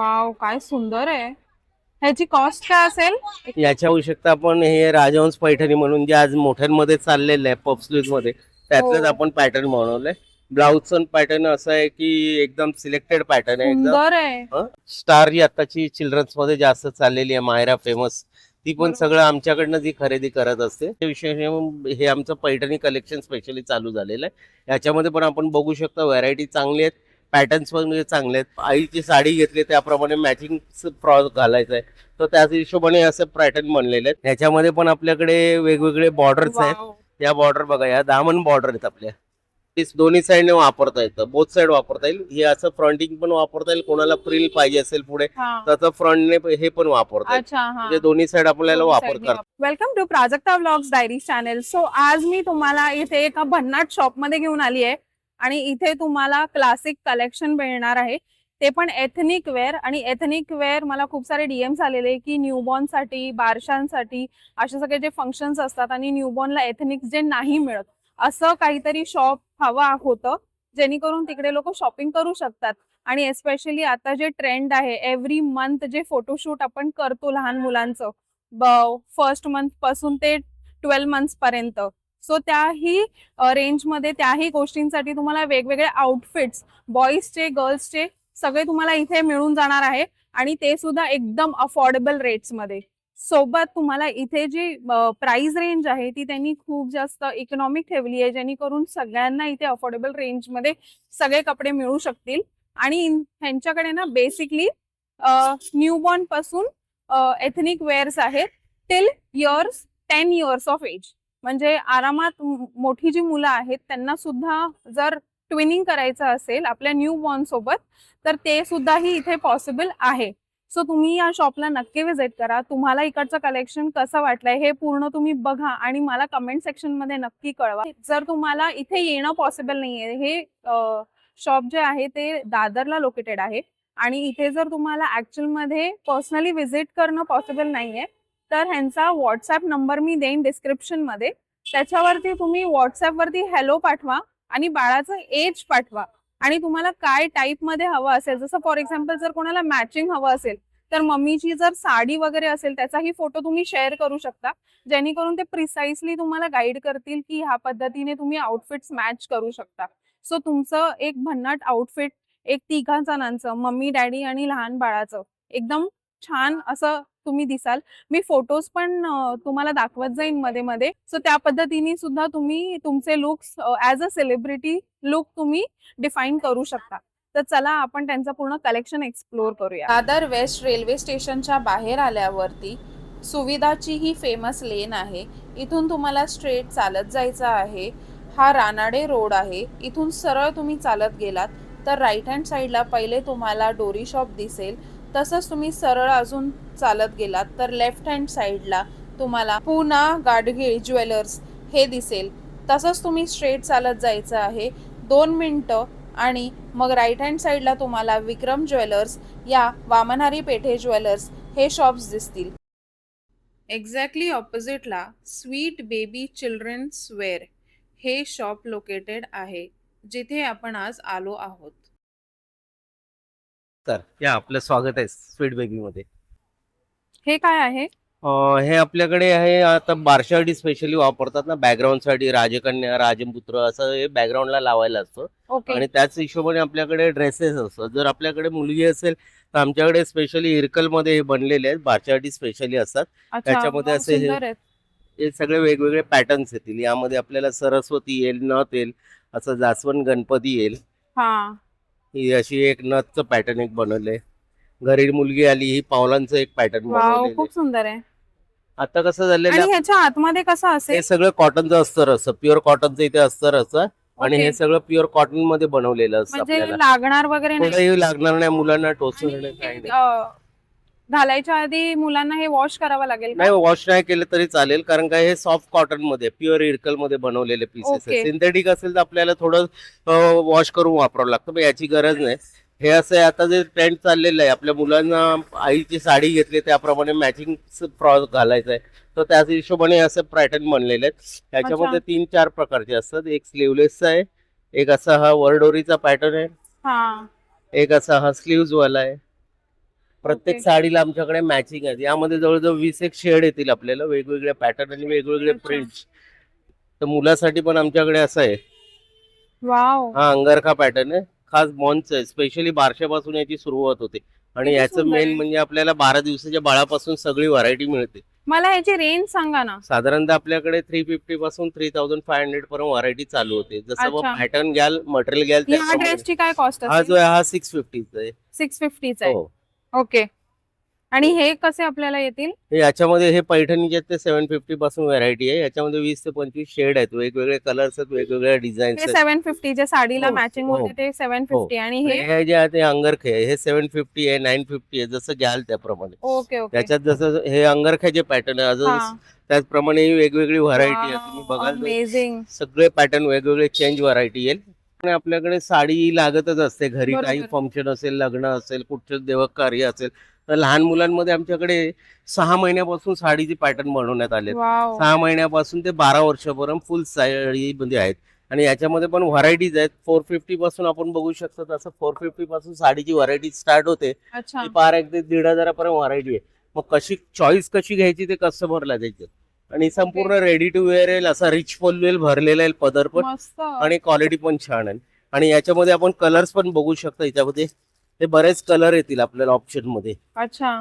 Wow, काय सुंदर आहे. ह्याची कॉस्ट काय असेल? याच्या आवश्यकता आपण हे राजहंस पैठणी म्हणून जे आज मोठ्यांमध्ये चाललेलं आहे पफ स्लीव्ह मध्ये त्यातलंच हो, आपण पॅटर्न बनवलंय. ब्लाऊजचं पॅटर्न असं आहे की एकदम सिलेक्टेड पॅटर्न आहे सुंदर आहे. एकदम. स्टार ही आताची चिल्ड्रन्स मध्ये जास्त चाललेली आहे, मायरा फेमस. ती पण बरोबर. सगळं आमच्याकडनं जी खरेदी करत असते. विशेष हे आमचं पैठणी कलेक्शन स्पेशली चालू झालेलं आहे. याच्यामध्ये पण आपण बघू शकता व्हरायटी चांगली आहेत, पॅटर्न्स पण म्हणजे चांगले आहेत. आईची साडी घेतली त्याप्रमाणे मॅचिंग फ्रॉक घालायचं आहे, तर त्याच हिशोबाने असं पॅटर्न बनलेले आहेत. याच्यामध्ये पण आपल्याकडे वेगवेगळे बॉर्डर्स आहेत. वाव. या बॉर्डर बघा, या दामन बॉर्डर आहेत आपल्या. ते दोन्ही साईडने वापरता येतं, बोथ साईड वापरता येईल. हे असं फ्रंटिंग पण वापरता येईल, कोणाला फ्रिल पाहिजे असेल पुढे हा. तर फ्रंटने हे पण वापरता येईल. अच्छा, हा. म्हणजे दोन्ही साईड आपल्याला वापर करता. Welcome to Prajakta vlogs diary channel. So आज मी तुम्हाला इथे एका भन्नाट शॉप मध्ये घेऊन आली आहे आणि इथे तुम्हाला क्लासिक कलेक्शन मिळणार आहे, ते पण एथनिक वेअर. आणि एथनिक वेअर मला खूप सारे डीएम्स आलेले की न्यूबॉर्न साठी, बारशांसाठी असे सगळे जे फंक्शन्स असतात आणि न्यूबॉर्नला एथनिक जे नाही मिळत असं काहीतरी शॉप हवं होतं, जेणेकरून तिकडे लोक शॉपिंग करू शकतात. आणि एस्पेशली आता जे ट्रेंड आहे, एव्हरी मंथ जे फोटोशूट आपण करतो लहान मुलांचं, फर्स्ट मंथ पासून ते 12 मंथ्स पर्यंत, सो त्याही रेंजमध्ये त्याही गोष्टींसाठी तुम्हाला वेगवेगळे आउटफिट्स, बॉईजचे गर्ल्सचे सगळे तुम्हाला इथे मिळून जाणार आहे. आणि ते सुद्धा एकदम अफोर्डेबल रेट्स मध्ये. सोबत तुम्हाला इथे जी प्राइस रेंज आहे ती त्यांनी खूप जास्त इकॉनॉमिक ठेवली आहे, जेणेकरून सगळ्यांना इथे अफोर्डेबल रेंज मध्ये सगळे कपडे मिळू शकतील. आणि ह्यांच्याकडे ना बेसिकली न्यूबॉर्न पासून एथनिक वेअर्स आहेत टिल 10 इयर्स ऑफ एज. म्हणजे आरामात मोठी जी मुलं आहेत त्यांना सुद्धा जर ट्विनिंग करायचं असेल आपल्या न्यूबॉर्न सोबत, तर ते सुद्धाही इथे पॉसिबल आहे. सो तुम्ही या शॉपला नक्की विजिट करा. तुम्हाला इकडचं कलेक्शन कसं वाटलंय हे पूर्ण तुम्ही बघा आणि मला कमेंट सेक्शन मध्ये नक्की कळवा. जर तुम्हाला इथे येणं पॉसिबल नाहीये, हे शॉप जे आहे ते दादरला लोकेटेड आहे आणि इथे जर तुम्हाला ऍक्च्युअल मध्ये पर्सनली विजिट करणं पॉसिबल नाहीये, तर ह्यांचा व्हॉट्सअप नंबर मी देईन डिस्क्रिप्शन मध्ये. त्याच्यावरती तुम्ही व्हॉट्सअप वरती हॅलो पाठवा आणि बाळाचं एज पाठवा. आणि तुम्हाला काय टाईप मध्ये हवं असेल, जसं फॉर एक्झाम्पल जर कोणाला मॅचिंग हवं असेल तर मम्मीची जर साडी वगैरे असेल त्याचाही फोटो तुम्ही शेअर करू शकता, जेणेकरून ते प्रिसाइसली तुम्हाला गाईड करतील की ह्या पद्धतीने तुम्ही आउटफिट्स मॅच करू शकता. सो तुमचं एक भन्नाट आउटफिट, एक 3 जणांचं, मम्मी डॅडी आणि लहान बाळाचं, एकदम छान असं तुम्ही दिसाल. मी फोटोज पण तुम्हाला दाखवत जाईन मध्ये मध्ये. सो त्या पद्धतीने सुद्धा तुम्ही तुमचे looks as a celebrity look तुम्ही डिफाईन करू शकता. तर चला आपण त्यांचं पूर्ण कलेक्शन एक्सप्लोर करूया. दादर वेस्ट रेल्वे स्टेशनच्या बाहेर आल्यावरती सुविधाची ही फेमस लेन आहे. इथून तुम्हाला स्ट्रेट चालत जायचं आहे. हा रानाडे रोड आहे. इथून सरळ तुम्ही चालत गेलात तर राईट हँड साईडला पहिले तुम्हाला डोरी शॉप दिसेल. तसंच तुम्ही सरळ अजून चालत गेलात तर लेफ्ट हँड साईडला तुम्हाला पूना गाडगीळ ज्वेलर्स हे दिसेल. तसंच तुम्ही स्ट्रेट चालत जायचं आहे 2 मिनिटं आणि मग राईट हँड साईडला तुम्हाला विक्रम ज्वेलर्स या वामनहारी पेठे ज्वेलर्स हे शॉप्स दिसतील. एक्झॅक्टली ऑपोजिटला स्वीट बेबी चिल्ड्रन्स वेअर हे शॉप लोकेटेड आहे, जिथे आपण आज आलो आहोत. तर या आपलं स्वागत आहे स्वीट बेबी मध्ये. हे काय आहे? हे आपल्याकडे आहे आता बारशासाठी स्पेशली वापरतात ना, बॅकग्राऊंड साठी राजकन्या राजपुत्र असं हे बॅकग्राऊंडला लावायला असतं. ओके. आणि त्याच हिशोबाने आपल्याकडे ड्रेसेस असतात. जर आपल्याकडे मुलगी असेल तर आमच्याकडे स्पेशली इरकल मध्ये हे बनलेले आहेत, बारशासाठी स्पेशली असतात. अच्छा, त्याच्यामध्ये वाव, असे सुंदर आहेत. हे सगळे वेगवेगळे पॅटर्न्स येतील. यामध्ये आपल्याला सरस्वती येईल, नथ येईल, असं जास्वंद गणपती येईल. हा. ही अशी एक नथचं पॅटर्न एक बनवलंय. घरी मुलगी आली ही पावलांचं एक पॅटर्न वाव, बनवलेलं खूप आहे. सुंदर आहे. आता कसं झालेलं आणि आहे, ह्याच्या आतमध्ये कसं हे असेल? सगळं कॉटनचं अस्तर असतं, प्युअर कॉटनचं इथे अस्तर असतं. आणि ओके. हे सगळं प्युअर कॉटन मध्ये बनवलेलं असतं. म्हणजे आपल्याला लागणार वगैरे नाही. थोडंही लागणार नाही, मुलांना टोचून आणि काही हे, नाही. घालायच्या आधी मुलांना हे वॉश करावं लागेल का? नाही, वॉश नाही केलं तरी चालेल, कारण का हे सॉफ्ट कॉटन मध्ये प्युअर इरकल मध्ये बनवलेले पीसेस ओके. आहेत. सिंथेटिक असेल तर आपल्याला थोडं वॉश करून वापरावं लागतं, पण याची गरज नाही. हे असं आहे, आता जे ट्रेंड चाललेलं आहे, आपल्या मुलांना आईची साडी घेतली त्याप्रमाणे मॅचिंग फ्रॉक घालायचं आहे, तर त्याच हिशोबाने असं पॅटर्न बनलेले आहेत. याच्यामध्ये 3-4 प्रकारचे असतात. एक स्लीवलेसचा आहे, एक असा हा वरडोरीचा पॅटर्न आहे, हा. एक असा हा स्लीव्ज वाला आहे, प्रत्येक Okay. साडीला आमच्याकडे मॅचिंग आहे. यामध्ये जवळजवळ 20 एक शेड येतील आपल्याला, वेगवेगळे पॅटर्न आणि वेगवेगळे अच्छा. प्रिंट्स. तर मुलासाठी पण आमच्याकडे असं आहे. वाव, हा अंगरखा पॅटर्न आहे, खास बॉन्डचा आहे. स्पेशली बारशापासून याची सुरुवात होते आणि किती याचं सुंदर मेन आहे. म्हणजे आपल्याला 12 दिवसाच्या बाळापासून सगळी व्हरायटी मिळते. मला ह्याची रेंज सांगा ना. साधारणतः आपल्याकडे 350 पासून 3500 पर्यंत व्हरायटी चालू होते. जसं अच्छा. पॅटर्न घ्याल, मटेरियल घ्याल या त्याप्रमाणे. ड्रेसची काय कॉस्ट हा असेल? जो आहे हा 650 चा आहे. 650 आहे. हो. ओके. आणि हे कसे आपल्याला येतील? हे याच्यामध्ये हे पैठणीचे आहेत ते 750 पासून व्हरायटी आहे. याच्यामध्ये 20 ते 25 शेड आहेत, वेगवेगळे कलर्स आहेत, वेगवेगळ्या डिझाईन्स हे आहेत. 750 जे साडीला हो, मॅचिंग हो, होते ते हो. 750 आणि हे हे जे आहे ते अंगरखे आहे, हे 750 आहे, 950 आहे, जसं घ्याल त्याप्रमाणे. Okay okay. त्याच्यात जसं हे अंगरख्याचे पॅटर्न आहे, अजून हा. त्याचप्रमाणे ही वेगवेगळी व्हरायटी आहे. तुम्ही बघाल तर अमेझिंग. सगळे पॅटर्न वेगवेगळे चेंज व्हरायटी येईल. आणि आपल्याकडे साडी लागतच असते घरी, बरोबर. काही फंक्शन असेल, लग्न असेल, कुठचं देवक कार्य असेल, तर लहान मुलांमध्ये आमच्याकडे 6 महिन्यापासून साडीचे पॅटर्न बनवण्यात आले. वाव. 6 महिन्यापासून ते 12 वर्षापर्यंत फुल साडीमध्ये आहेत. आणि याच्यामध्ये पण व्हरायटीज आहेत. 450 पासून आपण बघू शकतो, तसं 450 पासून साडीची व्हरायटी स्टार्ट होते. अच्छा. ती पार अगदी 1500 पर्यंत व्हरायटी आहे. मग कशी चॉईस कशी घ्यायची ते कस्टमरला द्यायचं. आणि संपूर्ण रेडी टू वेअर येईल, असा रिच फॉल येईल, भरलेला येईल पदर पण, मस्त. आणि क्वालिटी पण छान आहे. आणि याच्यामध्ये आपण कलर्स पण बघू शकतो. याच्यामध्ये ते बरेच कलर येतील आपल्याला ऑप्शन मध्ये. अच्छा.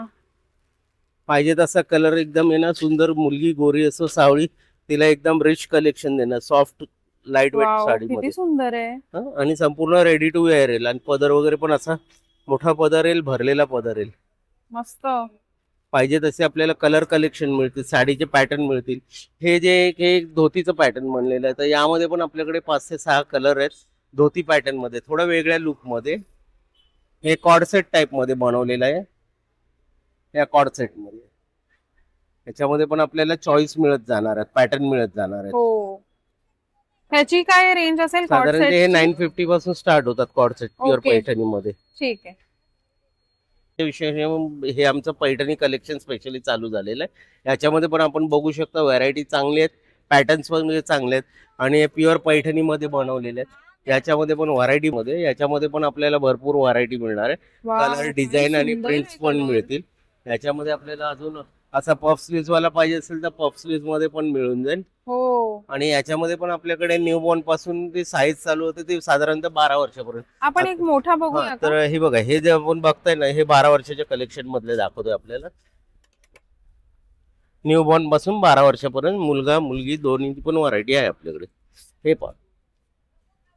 पाहिजे तसा कलर एकदम आहे ना, सुंदर मुलगी गोरी असो सावळी, तिला एकदम रिच कलेक्शन देणार सॉफ्ट लाईट वेट वाव, साडीमध्ये. किती सुंदर आहे. हं? आणि संपूर्ण रेडी टू वेअर येईल, आणि पदर वगैरे पण असा मोठा पदर येईल, भरलेला पदर येईल. मस्त. पाहिजे तसे आपल्याला कलर कलेक्शन मिळतील, साडीचे पॅटर्न मिळतील. हे जे हे धोतीचं पॅटर्न बनलेलं आहे, तर यामध्ये पण आपल्याकडे 5 ते 6 कलर आहेत धोती पॅटर्न मध्ये, थोडं वेगळ्या लुक मध्ये. हे कॉर्डसेट टाइप मध्ये बनवलेलं आहे, या कॉर्डसेट मध्ये. याच्यामध्ये पण आपल्याला चॉईस मिळत जाणार आहेत, पॅटर्न मिळत जाणार आहेत. हो. ह्याची काय रेंज असेल कॉर्ड साधारण हे सेटची? 950 पासून स्टार्ट होतात कॉर्डसेट प्युअर ओके. पैठणी मध्ये. ठीक आहे. हे विशेष हे आमचं पैठणी कलेक्शन स्पेशली चालू झालेलं आहे. याच्यामध्ये पण आपण बघू शकता व्हरायटी चांगली आहेत, पॅटर्न्स पण चांगले आहेत, आणि हे प्युअर पैठणीमध्ये बनवलेले आहेत. याच्यामध्ये पण व्हरायटी मध्ये, याच्यामध्ये पण आपल्याला भरपूर व्हरायटी मिळणार आहे. वाव, कलर, काय डिझाईन आणि सुंदर प्रिंट्स आहे पण color. मिळतील. याच्यामध्ये आपल्याला अजून असा पफ स्लीव्ह वाला पाहिजे असेल तर पफ स्लीव्ह मध्ये पण मिळून जाईल. हो. आणि याच्यामध्ये पण आपल्याकडे न्यू बॉर्न पासून ते साईज चालू होते, ते साधारणतः 12 वर्षापर्यंत. आपण एक मोठा हा, बघूया तर का? हे बघा, हे जे आपण बघताय ना, हे 12 वर्षाच्या कलेक्शन मधले दाखवतोय आपल्याला. न्यू बॉर्न पासून 12 वर्षापर्यंत मुलगा मुलगी दोन्ही पण व्हरायटी आहे आपल्याकडे. हे पण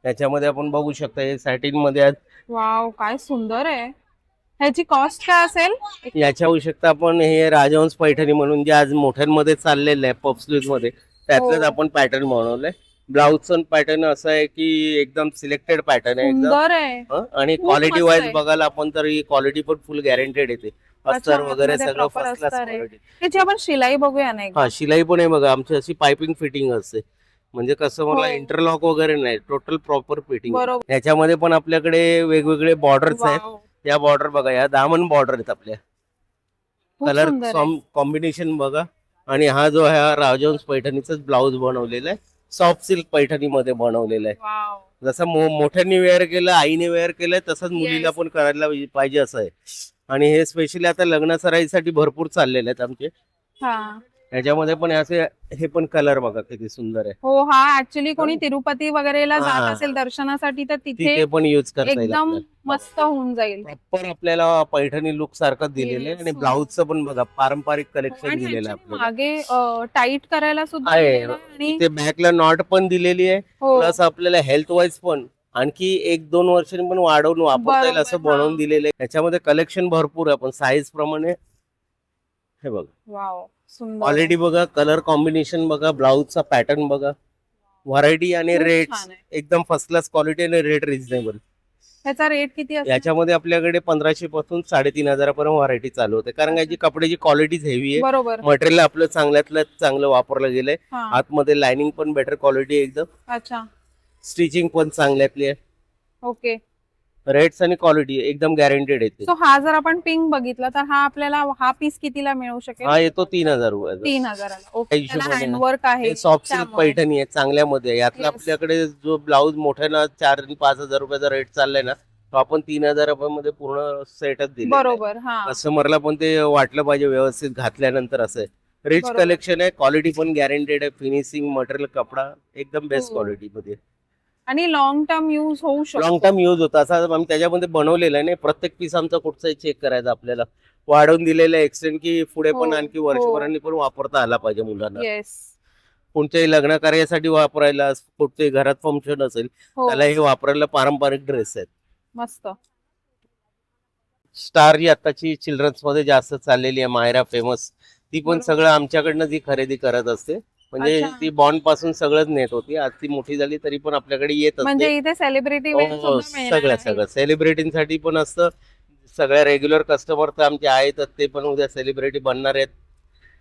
त्याच्यामध्ये आपण बघू शकता, हे सॅटिन मध्ये आहेत. वाव, काय सुंदर आहे. ह्याची कॉस्ट काय असेल? याच्या आवश्यकता आपण हे राजहंस पैठणी म्हणून जे आज मोठ्यांमध्ये चाललेलं आहे पफ स्लीव्ह मध्ये, त्यातलंच हो. आपण पॅटर्न बनवलंय. ब्लाउजचं पॅटर्न असं आहे की एकदम सिलेक्टेड पॅटर्न आहे एकदम. सुंदर आहे. आणि खूप क्वालिटी मस्त वाईज आहे. बघायला आपण तर ही क्वालिटी पण फुल गॅरंटेड येते. अस्तर वगैरे आतमध्ये सगळं proper फर्स्ट क्लास अस्तर आहे. क्वालिटी. ह्याची आपण शिलाई बघूया ना एकदा. हा, शिलाई पण आहे बघा, आमची अशी पायपिंग फिटिंग असते, म्हणजे कस्टमरला हो. इंटरलॉक वगैरे नाही, टोटल प्रॉपर फिटिंग. बरोबर. याच्यामध्ये पण आपल्याकडे वेगवेगळे बॉर्डर्स आहेत. वाव, या बॉर्डर बघा, या दामन बॉर्डर आहेत आपल्या. खूप कलर सुंदर आहे. कॉम्बिनेशन बघा. आणि हा जो आहे हा राजहंस पैठणीचाच ब्लाऊज बनवलेला आहे, सॉफ्ट सिल्क पैठणी मध्ये बनवलेला आहे. वाव. जसं मोठ्यांनी वेअर केलं, आईने वेअर केलंय, तसंच मुलीला Yes. पण करायला पाहिजे असं आहे. आणि हे स्पेशली आता लग्न सराईसाठी भरपूर चाललेले आहेत आमचे. हा. याच्यामध्ये पण असे हे पण कलर बघा किती सुंदर आहे. हो, हा ऍक्च्युली कोणी तिरुपती वगैरेला जात हा. असेल दर्शनासाठी तर तिथे तिथे पण युज करता येईल एकदम आपल्याला. मस्त होऊन जाईल. प्रॉपर आपल्याला पैठणी लुक सारखंच दिलेलं आहे. Yes. आणि ब्लाऊजचं पण बघा पारंपरिक कलेक्शन आणि दिलेलं आहे ह्याची आपल्याला. मागे टाईट करायला सुद्धा आहे. दिलेलं आहे आणि इथे बॅकला नॉट पण दिलेली आहे, हो. प्लस आपल्याला हेल्थ वाईज पण आणखी 1-2 वर्षांनी पण वाढवून वापरता येईल असं बरोबर, बनवून हा. दिलेलं आहे. याच्यामध्ये कलेक्शन भरपूर आहे, पण साईज प्रमाणे हे बघा, वाव, सुंदर. क्वालिटी बघा, कलर कॉम्बिनेशन बघा, ब्लाऊजचा पॅटर्न बघा, व्हरायटी आणि खूप रेट छान आहे. एकदम फर्स्ट क्लास क्वालिटी आणि रेट रिझनेबल. ह्याचा रेट किती असेल? याच्यामध्ये आपल्याकडे 1500 पासून 3500 पर्यंत व्हरायटी चालू होते, कारण याची कपड्याची क्वालिटी हेवी आहे. बरोबर. मटेरियल आपलं चांगल्यातलं चांगलं वापरलं गेलंय. हा. आतमध्ये लाइनिंग पण बेटर क्वालिटी एकदम, अच्छा. स्टिचिंग पण चांगल्यातली आहे. ओके. रेट्स आणि क्वालिटी एकदम गॅरंटेड येते. सो हा जर आपण पिंक बघितला तर हा आपल्याला हा पीस कितीला मिळू शकेल? हा येतो 3000 रुपये. 3000ला. त्या ओके. हिशोबाने त्याला ना. हँडवर्क आहे हे सॉफ्ट सिल्क त्यामुळे. पैठणी आहे चांगल्यामध्ये. यातला Yes. आपल्याकडे जो ब्लाऊज मोठ्यानं 4 आणि 5000 रुपयाचा रेट चाललाय ना, तो आपण 3,000 रुपयामध्ये पूर्ण सेटच दिले. बरोबर. हा कस्टमरला पण ते वाटलं पाहिजे व्यवस्थित घातल्यानंतर. असं रिच बरोबर. कलेक्शन आहे, क्वालिटी पण गॅरंटेड आहे, फिनिशिंग मटेरियल कपडा एकदम बेस्ट हो. क्वालिटी मध्ये. आणि लॉंग टर्म युज होऊ लॉंग शकतो. टर्म युज होता असं आम्ही त्याच्यामध्ये बनवलेलं आहे. नाही प्रत्येक पीस आमचा कुठचाही चेक करायचा आपल्याला, वाढवून दिलेलं आहे एक्सटेंड, की पुढे पण हो, आणखी हो. वर्षभरांनी पण वापरता आला पाहिजे मुलांना. येस. कोणत्याही लग्न कार्यासाठी वापरायला, कुठच्याही घरात फंक्शन असेल हो. त्याला हे वापरायला पारंपरिक ड्रेस आहेत. मस्त. स्टार जी आताची चिल्ड्रन्स मध्ये जास्त चाललेली आहे, मायरा फेमस, ती पण बरोबर. सगळं आमच्याकडनं जी खरेदी करत असते. म्हणजे अच्छा. ती बॉन्ड पासून सगळंच नेत होती. आज ती मोठी झाली तरी पण आपल्याकडे येत असते. म्हणजे इथे सेलिब्रिटी वेअर हो, सुद्धा मिळणार सगळं आहे. सगळं सेलिब्रिटींसाठी पण असतं. सगळ्या रेग्युलर कस्टमर तर आमचे आहेतच, ते पण उद्या सेलिब्रिटी बनणार आहेत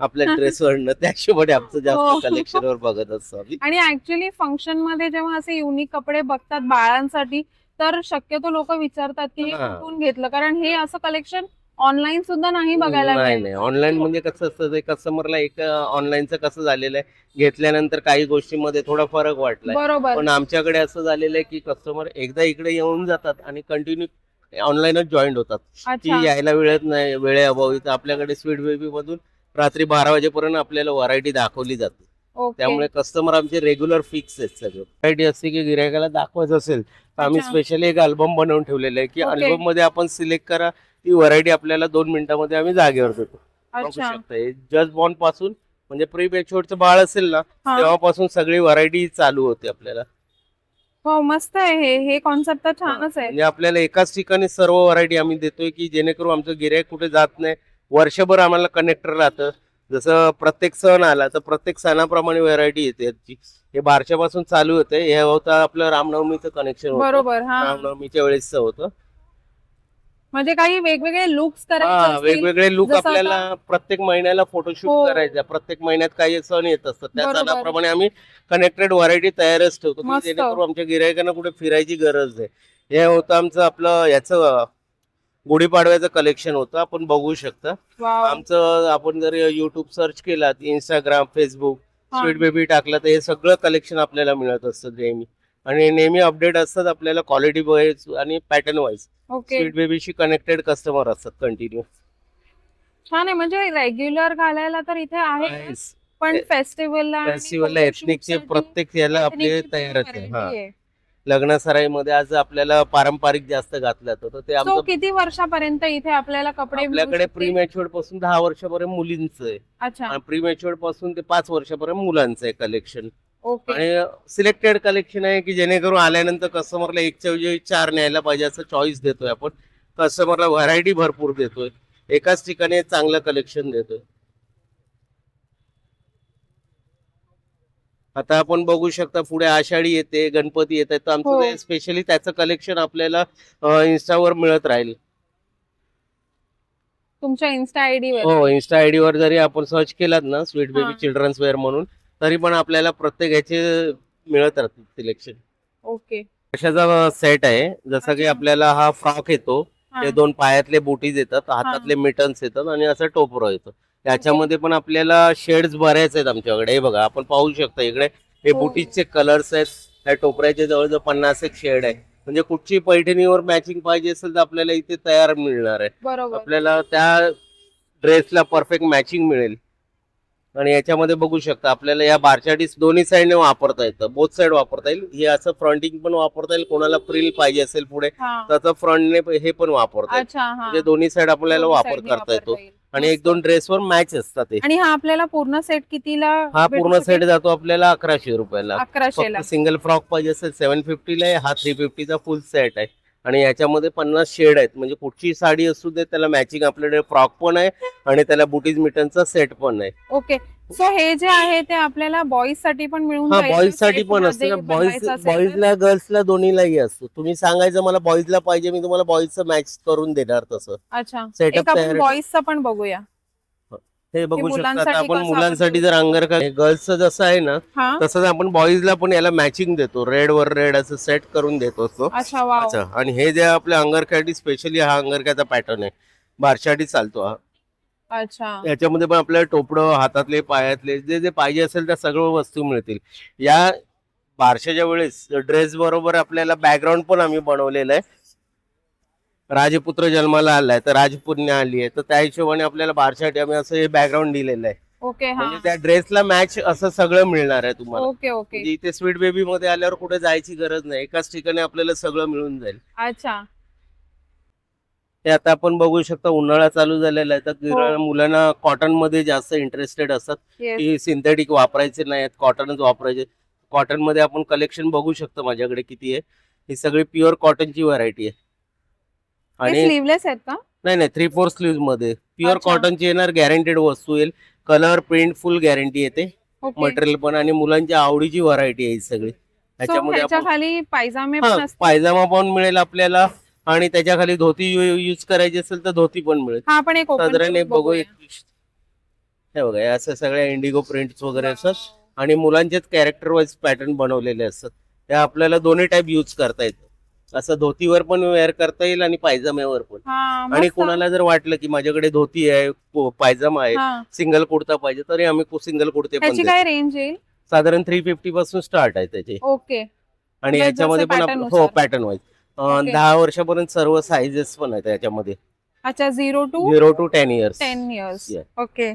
आपल्या ड्रेसवरनं. त्या हिशोबाने आमचं हो. जास्त कलेक्शन वर बघत असतो आम्ही. आणि ऍक्च्युली फंक्शन मध्ये जेव्हा असे युनिक कपडे बघतात बाळांसाठी, तर शक्यतो लोक विचारतात की हे हा. कुठून घेतलं, कारण हे असं कलेक्शन ऑनलाईन सुद्धा नाही बघायला नाही मिळेल. नाही, ऑनलाईन म्हणजे कसं असतं, ते कस्टमरला एक ऑनलाईनचं कसं झालेलं आहे, घेतल्यानंतर काही गोष्टींमध्ये थोडा फरक वाटलाय. बरोबर. पण आमच्याकडे असं झालेलं आहे की कस्टमर एकदा इकडे येऊन जातात आणि कंटिन्यू ऑनलाईनच जॉईन होतात, अच्छा. की यायला वेळत नाही, वेळेअभावी. तर आपल्याकडे स्वीट बेबी मधून रात्री 12 वाजेपर्यंत आपल्याला व्हरायटी दाखवली जाते. ओके. त्यामुळे कस्टमर आमचे रेग्युलर फिक्स आहेत. सगळं व्हरायटी असते की गिरायकाला दाखवायचं असेल तर आम्ही अच्छा. स्पेशली एक अल्बम बनवून ठेवलेलं आहे, की ओके. अल्बम मध्ये आपण सिलेक्ट करा, ती व्हरायटी आपल्याला 2 मिनिटांमध्ये आम्ही जागेवर देतो. बघू अच्छा. शकता, जस्ट बॉर्न पासून म्हणजे प्री मॅच्युअरचं बाळ असेल ना, हा. तेव्हापासून सगळी व्हरायटी चालू होते आपल्याला. हो, मस्त आहे. हे कॉन्सेप्ट तर छानच आहे. म्हणजे आपल्याला एकाच ठिकाणी सर्व व्हरायटी आम्ही देतोय, की जेणेकरून आमचं गिरायक कुठे जात नाही, वर्षभर आम्हाला कनेक्टर राहतं. जसं प्रत्येक सण आला तर प्रत्येक सणाप्रमाणे व्हरायटी येते याची. हे बारशापासून चालू होते. हे होतं आपलं रामनवमीचं कनेक्शन होतं, बरोबर. हा रामनवमीच्या वेळेसचं होतं. म्हणजे काही वेगवेगळे लुक्स करायचे हा, असतील, वेगवेगळे लुक जसं आता- आपल्याला प्रत्येक महिन्याला फोटोशूट हो. करायचा. प्रत्येक महिन्यात काही सण येत असतात, त्या बरोबर. सणाप्रमाणे आम्ही कनेक्टेड व्हरायटी तयारच ठेवतो, की मस्त. जेणेकरून आमच्या गिरायकांना कुठे फिरायची गरज नाही. हे होतं आमचं आपलं याचं गुढीपाडव्याचं कलेक्शन होतं. आपण बघू शकता वाव. आमचं. आपण जर युट्यूब सर्च केला, इंस्टाग्राम, फेसबुक, हा. स्वीट बेबी टाकलं तर हे सगळं कलेक्शन आपल्याला मिळत असतं नेहमी. आणि नेहमी अपडेट असतात आपल्याला क्वालिटी वाईज आणि पॅटर्न वाईज. ओके. स्वीट बेबीशी कनेक्टेड कस्टमर असतात कंटिन्यू. छान आहे. म्हणजे रेग्युलर घालायला तर इथे आहे, पण फेस्टिवलला फेस्टिवलला एथनिकचे प्रत्येक याला आपले तयारच आहे. हा, आहे. लग्न सराईमध्ये आज आपल्याला पारंपरिक जास्त घातलं जातं, तर ते सो आमचं किती वर्षापर्यंत इथे आपल्याला कपडे मिळू आपल्याकडे शकतील? प्री मॅच्युअर्ड पासून 10 वर्षापर्यंत मुलींचं आहे, अच्छा. आणि प्री मॅच्युअर्ड पासून ते 5 वर्षापर्यंत मुलांचं आहे कलेक्शन. ओके. आणि सिलेक्टेड कलेक्शन आहे, की जेणेकरून आल्यानंतर कस्टमरला एकच्या ऐवजी 4 न्यायला पाहिजे असं चॉईस देतोय आपण. कस्टमरला व्हरायटी भरपूर देतोय, एकाच ठिकाणी चांगलं कलेक्शन देतोय. आता आपण बघू शकता पुढे आषाढी येते, गणपती येत आहेत, तर हो. आमचं स्पेशली त्याचं कलेक्शन आपल्याला इन्स्टावर मिळत राहील. तुमच्या इन्स्टा आयडी वर? हो, इन्स्टा आयडी वर जरी आपण सर्च केलात ना, स्वीट हा. बेबी चिल्ड्रन्स वेअर म्हणून, तरी पण आपल्याला प्रत्येक ह्याचे मिळत राहतील सिलेक्शन. ओके. कशाचा सेट आहे, जसं की अच्छा. आपल्याला हा फ्रॉक येतो, हा. ते 2 पायातले बुटीज येतात, हातातले मिटन्स येतात आणि असं टोपरो येतं. याच्यामध्ये पण आपल्याला शेड्स बऱ्याच आहेत आमच्याकडे. हे बघा, आपण पाहू शकता इकडे हे हो. बुटीजचे कलर्स आहेत. त्या टोपऱ्याचे जवळजवळ 50 एक शेड आहे. म्हणजे कुठची पैठणीवर मॅचिंग पाहिजे असेल तर आपल्याला इथे तयार मिळणार आहे. बरोबर. आपल्याला त्या ड्रेसला परफेक्ट मॅचिंग मिळेल. आणि याच्यामध्ये बघू शकता आपल्याला या बारशाटीस दोन्ही साईडने वापरता येतं, बोथ साईड वापरता येईल. हे असं फ्रंटिंग पण वापरता येईल, कोणाला फ्रिल पाहिजे असेल पुढे हा. त्याचं फ्रंटने हे पण वापरता येईल. अच्छा. हा. म्हणजे दोन्ही साईड आपल्याला दोन्ही वापर साईडने करता येतो. वापरता येईल. आणि मस्त. 1-2 ड्रेसवर मॅच असतात ते. आणि हा आपल्याला पूर्ण सेट कितीला हा भेटू पूर्ण शकेल? सेट जातो आपल्याला 1100 रुपयाला. 1100 ला. फक्त सिंगल फ्रॉक पाहिजे असेल 750 ला आहे. हा 350 चा फुल सेट आहे. आणि याच्यामध्ये 50 शेड आहेत, म्हणजे कुठची साडी असू दे त्याला मॅचिंग आपल्याकडे फ्रॉक पण आहे आणि त्याला बुटीज मिटनचा सेट पण आहे. ओके. सो हे जे आहे ते आपल्याला बॉईज साठी पण मिळून हा, जाईल? बॉईज साठी set पण असतं मध्ये ना. बनवायचं असेल तर? बॉईजला गर्ल्सला दोन्हीलाही असतो. तुम्ही सांगायचं मला बॉईजला पाहिजे, मी तुम्हाला बॉईजचं मॅच करून देणार तसं. अच्छा. Setup एक आपण तयार आहे. बॉईजचा पण बघूया. हे बघू शकता. मुलांसाठी आता आपण कसं मुलांसाठी आपण जर अंगरखा गर्ल्सचं जसं आहे ना, हा. तसंच आपण बॉईजला पण याला मॅचिंग देतो. रेड वर रेड असं सेट करून देतो असतो. अच्छा. वाव. अच्छा. आणि हे जे आपल्या अंगरख्यासाठी स्पेशली हा अंगरख्याचा पॅटर्न आहे, बारशासाठी चालतो हा. अच्छा. याच्यामध्ये पण आपल्याला टोपडं, हातातले, पायातले जे जे पाहिजे असेल त्या सर्व वस्तू मिळतील. या बारशाच्या वेळेस ड्रेस बरोबर आपल्याला बॅकग्राऊंड पण आम्ही बनवलेलं आहे. राजपुत्र जन्माला आलाय तर राजपुण्य आली आहे, तर त्या हिशोबाने आपल्याला बारशासाठी आम्ही असं हे बॅकग्राऊंड दिलेलं आहे. ओके हा म्हणजे त्या ड्रेसला मॅच असं सगळं मिळणार आहे तुम्हाला. ओके ओके म्हणजे इथे स्वीट बेबी मध्ये आल्यावर कुठे जायची गरज नाही, एकाच ठिकाणी आपल्याला सगळं मिळून जाईल. अच्छा हे आता आपण बघू शकता उन्हाळा चालू झालेला आहे, तर मुलांना कॉटन मध्ये जास्त इंटरेस्टेड असतात येस की सिंथेटिक वापरायचे नाहीत, कॉटनच वापरायचे. कॉटन मध्ये आपण कलेक्शन बघू शकतो माझ्याकडे किती आहे. ही सगळी प्युअर कॉटनची व्हरायटी आहे. हे आणि स्लीवलेस आहेत का? नाही 3/4 स्लीव्ह मध्ये प्युअर अच्छा. कॉटनची येणार, गॅरंटेड वस्तू येईल. कलर प्रिंट फुल गॅरंटी येते. ओके मटेरियल पण आणि मुलांच्या आवडीची व्हरायटी आहे ही सगळी. सो ह्याच्यामध्ये ह्याच्या आपण खाली पायजामे हा, पण असतात. पायजामा पण मिळेल आपल्याला आणि त्याच्या खाली धोती यूज करायची असेल तर धोती पण मिळेल. हा आपण एक ओपन साधारण एक बघू हे बघा, हे असं सगळ्या इंडिगो प्रिंट्स वगैरे असतात आणि मुलांचेच कॅरेक्टर वाईज पॅटर्न बनवलेले असतात. ते आपल्याला दोन्ही टाईप यूज करता येतं. असं धोतीवर पण वेअर करता येईल आणि पायजाम्यावर पण. आणि कोणाला जर वाटलं की माझ्याकडे धोती आहे, पायजामा आहे, सिंगल कुर्ता पाहिजे, तरी आम्ही सिंगल कुर्ते पण त्याची देतो. काय रेंज येईल? साधारण 350 पासून स्टार्ट आहे त्याचे. ओके आणि म्हणजे याच्यामध्ये जसं पण pattern हो नुसार. Pattern wise Okay. 10 वर्षापर्यंत सर्व साइजेस पण आहेत याच्यामध्ये. अच्छा 0 to 0 to 10 years. 10 years Yeah. Okay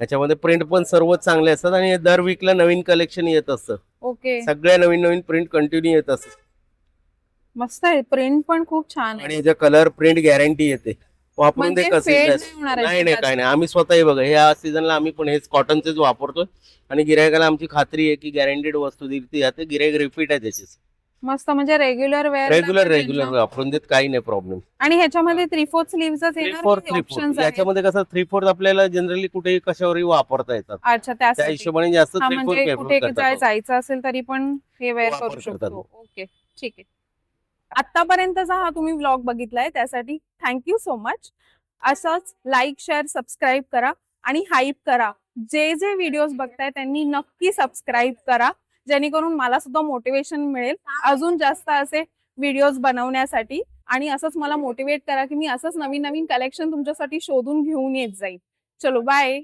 याच्यामध्ये प्रिंट पण सर्व चांगले असतात आणि दर वीकला नवीन कलेक्शन येत असतं. ओके सगळ्या नवीन प्रिंट कंटिन्यू येत असतात. मस्त आहे, प्रिंट पण खूप छान आणि आहे. याच्या कलर प्रिंट गॅरंटी येते. वापरून ते म्हणजे कसे fade नाही होणार नाही याच्यात. काय नाही, आम्ही स्वतःही बघा ह्या सीझनला आम्ही पण हेच कॉटनचेच वापरतोय आणि गिरायकाला आमची खात्री आहे की गॅरंटेड वस्तू दिली ती जाते. गिरायक रिपीट आहे त्याची. मस्त म्हणजे रेग्युलर वेअर रेग्युलर वापरून देत, काही नाही प्रॉब्लेम. आणि ह्याच्यामध्ये 3/4 स्लीव्हच येणार ऑप्शन्स आहेत. याच्यामध्ये कसं 3/4 आपल्याला जनरली कुठेही कशावरही वापरता येतात. अच्छा त्या त्यासाठी हिशोबाने जास्त हा 3/4 म्हणजे प्रेफर कुठे करतात. जायचं असेल तरी पण हे वेअर वापर करू करतात. शकतो. ओके ठीक आहे. आतापर्यंतचा हा तुम्ही व्लॉग बघितलाय त्यासाठी थँक्यू सो मच. असंच लाईक शेअर सबस्क्राईब करा आणि हाईप करा. जे जे व्हिडिओज बघताय त्यांनी नक्की सबस्क्राईब करा, जेणेकरून मला सुद्धा मोटिवेशन मिळेल अजून जास्त असे व्हिडिओज बनवण्यासाठी. आणि असंच मला मोटिवेट करा की मी असंच नवीन कलेक्शन तुमच्यासाठी शोधून घेऊन येत जाईल. चलो बाय.